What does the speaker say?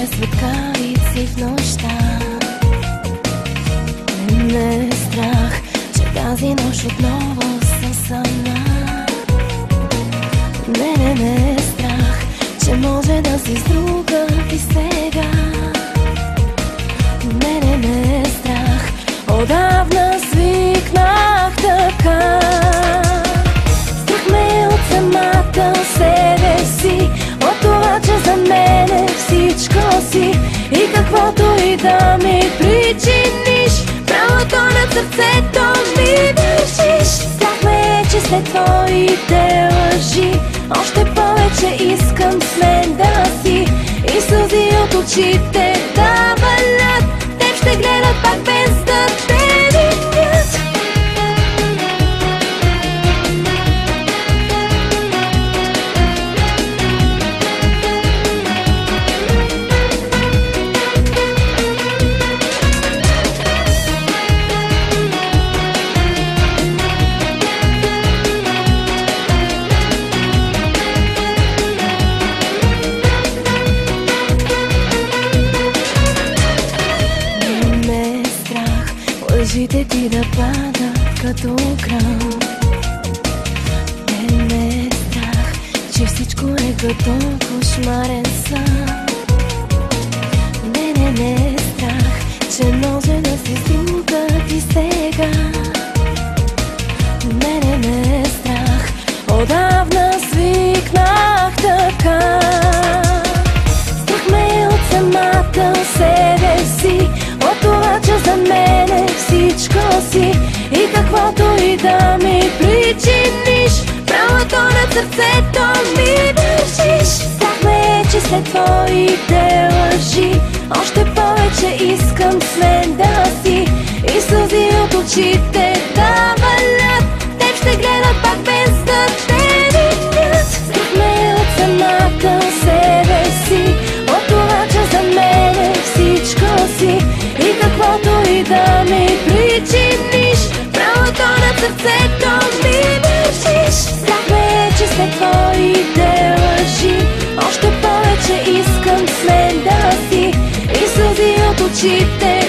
че светкавици в нощта. Не ме е страх, че тази нощ отново съм сама. Не ме е страх, че може да си с друга ти сега. Не ме е страх, отдавна свикнах така. Страх ме от самата себе си, от това, че за мене всичко си. И каквото и да ми причиниш, правото на сърцето ми държиш. Страх ме е, че след твоите лъжи още повече искам с мен да си. И сълзи от очите да валят, теб ще гледат пак без да те видят. Лъжите ти да падат като гром. Не ме е страх, че всичко е като кошмарен сън. Не ме е страх, че може да си с друга ти сега. Не ме е страх, отдавна свикнах така. Страх ме е от самата себе си, от това, че за мене всичко си. И каквото и да ми причиниш, правото на сърцето ми държиш. Страх ме е, че след твоите лъжи още повече искам с мен да си. И сълзи от очите да валят, теб ще гледат пак без да те видят. Страх ме е от самата себе си, от това, че за мене всичко си. И каквото и да ми причиниш, правото на сърцето ми държиш. Страх ме е, че след твоите лъжи още повече искам с мен да си. И сълзи от очите